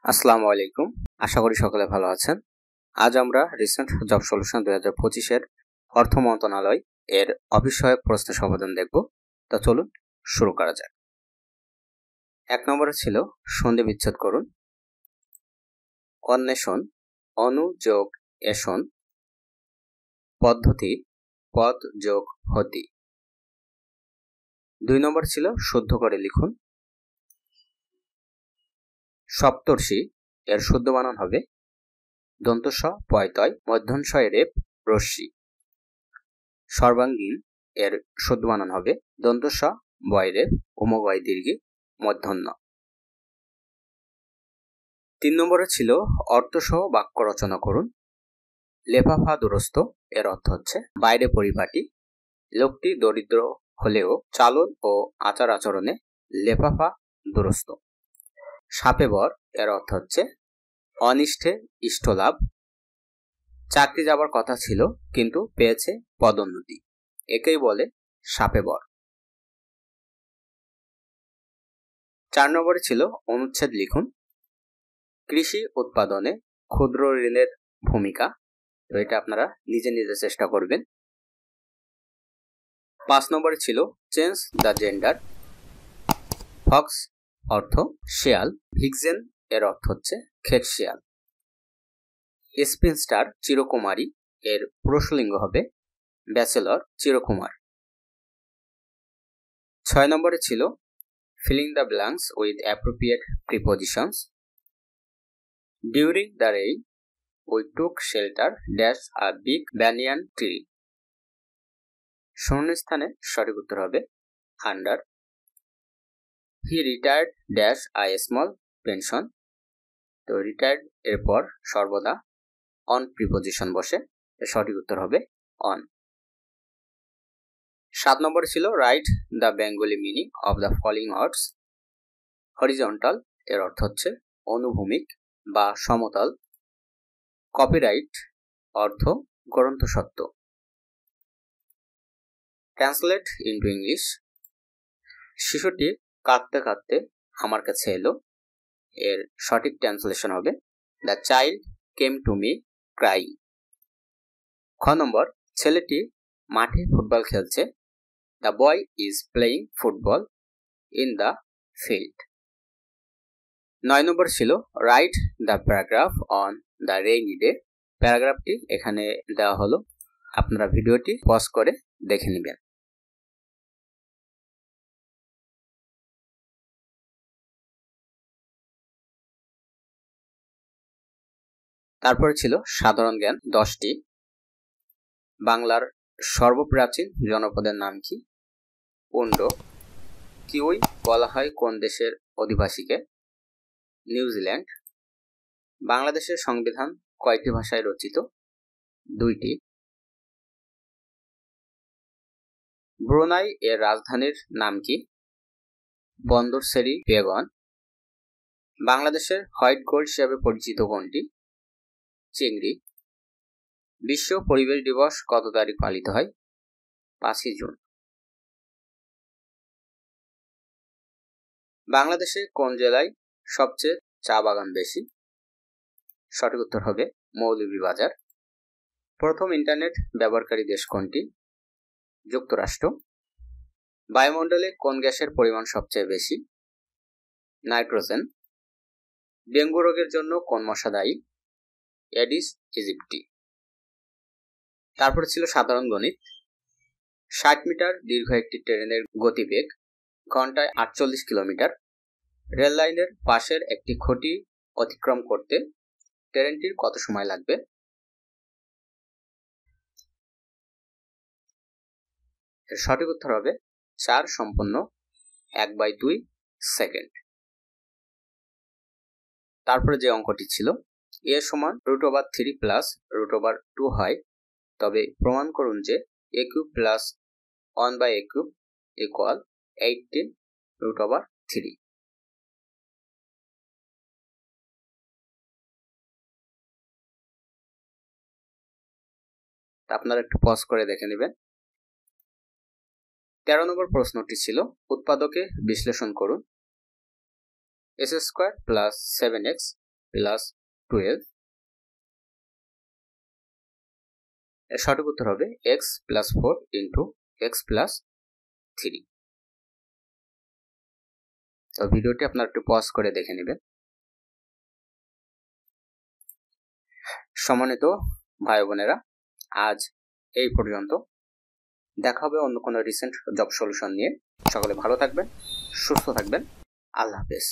আসসালামু আলাইকুম। আশা করি সকলে ভালো আছেন। আজ আমরা রিসেন্ট জব সলিউশন 2025 অর্থ মন্ত্রণালয় এর অফিস সহায়ক প্রশ্নের সমাধান দেখব। তা চলুন শুরু করা যাক। 1 নম্বরে ছিল সন্ধি বিচ্ছেদ করুন। অন্বেষণ, অনু যোগ এষণ, পদ্ধতি, পদ যোগ হতি। 2 নম্বর ছিল শুদ্ধ করে লিখুন। সপ্তর্ষি এর শুদ্ধ বানান হবে দন্ত স পয়তয় মধ্যম স রেপ রশ্মি। সর্বাঙ্গীন এর শুদ্ধ বানান হবে দন্ত স বয় রেপ উমগয় দীর্ঘে মধ্যন্ন। 3 নম্বরে ছিল অর্থসহ বাক্য রচনা করুন। লেফাফা দুরস্ত এর অর্থ হচ্ছে বাইরে পরিপাটি। লোকটি দরিদ্র হলেও চালন ও আচার আচরণে লেফাফা দুরস্ত। সাপে বর এর অর্থ হচ্ছে অনিষ্টে ইষ্টলাভ। চাকরি যাবার কথা ছিল কিন্তু পেয়েছে পদোন্নতি, একেই বলে সাপে বর। 4 নম্বরে ছিল অনুচ্ছেদ লিখুন। কৃষি উৎপাদনে ক্ষুদ্র ঋণের ভূমিকা। তো এটা আপনারা নিজে নিজে চেষ্টা করবেন। 5 নম্বরে ছিল চেঞ্জ দ্য জেন্ডার। ফক্স অর্থ শেয়াল, ভিক্সেন এর অর্থ হচ্ছে খেট শেয়াল। স্পিনস্টার চিরকুমারী এর পুরুষলিঙ্গ হবে ব্যাচেলর চিরকুমার। 6 নম্বরে ছিল filling the blanks with appropriate prepositions. During the rain we took shelter dash a big banyan tree. শূন্যস্থানে সঠিক উত্তর হবে under. He retired dash a small pension. তো রিটায়ার্ড এরপর সর্বদা অন প্রিপোজিশন বসে, সঠিক উত্তর হবে অন। 7 নম্বরে ছিল write the Bengali meaning of the following words. Horizontal এর অর্থ হচ্ছে অনুভূমিক বা সমতল। কপিরাইট অর্থ গ্রন্থসত্ব। Translate into English. শিশুটি কাঁদতে কাঁদতে আমার কাছে এলো। এর সঠিক ট্রান্সলেশন হবে the child came to me crying. খ নম্বর ছেলেটি মাঠে ফুটবল খেলছে। The boy is playing football in the field. 9 নম্বর ছিল write the paragraph on the rainy day. প্যারাগ্রাফটি এখানে দেওয়া হলো, আপনারা ভিডিওটি পজ করে দেখে নেবেন। তারপরে ছিল সাধারণ জ্ঞান 10টি। বাংলার সর্বপ্রাচীন জনপদের নাম কি? পুণ্ড। কিউই বলা হয় কোন দেশের অধিবাসীকে? নিউজিল্যান্ড। বাংলাদেশের সংবিধান কয়টি ভাষায় রচিত? 2টি। ব্রুনাই এর রাজধানীর নাম কি? বন্দর সেরি বেগম। বাংলাদেশের হোয়াইট গোল্ড হিসেবে পরিচিত কোনটি? চিংড়ি। বিশ্ব পরিবেশ দিবস কত তারিখ পালিত হয়? 5ই জুন। বাংলাদেশে কোন জেলায় সবচেয়ে চা বাগান বেশি? সঠিক উত্তর হবে মৌলভীবাজার। প্রথম ইন্টারনেট ব্যবহারকারী দেশ কোনটি? যুক্তরাষ্ট্র। বায়ুমণ্ডলে কোন গ্যাসের পরিমাণ সবচেয়ে বেশি? নাইট্রোজেন। ডেঙ্গু রোগের জন্য কোন মশা দায়ী? Aedes aegypti. তারপরে ছিল সাধারণ গণিত। 60 মিটার দীর্ঘ একটি ট্রেনের গতিবেগ ঘন্টায় 48 কিলোমিটার। রেল লাইনের পাশের একটি খুঁটি অতিক্রম করতে ট্রেনটির কত সময় লাগবে? এর সঠিক উত্তর হবে 4.1/2 সেকেন্ড। তারপরে যে অঙ্কটি ছিল a সমান √3 প্লাস √2 হয়, তবে প্রমাণ করুন যে a cube plus 1/a cube equal 18√3। আপনারা একটু পজ করে দেখে নেবেন। 13 নম্বর প্রশ্নটি ছিল উৎপাদকে বিশ্লেষণ করুন। s² + 7x plus 12। এর সঠিক উত্তর হবে x plus 4 into x plus 3। তো ভিডিওটি আপনারা একটু পজ করে দেখে নেবেন। সম্মানিত ভাই বোনেরা, আজ এই পর্যন্ত। দেখা হবে অন্য কোনো রিসেন্ট জব সলিউশন নিয়ে। সকলে ভালো থাকবেন, সুস্থ থাকবেন। আল্লাহ হাফেজ।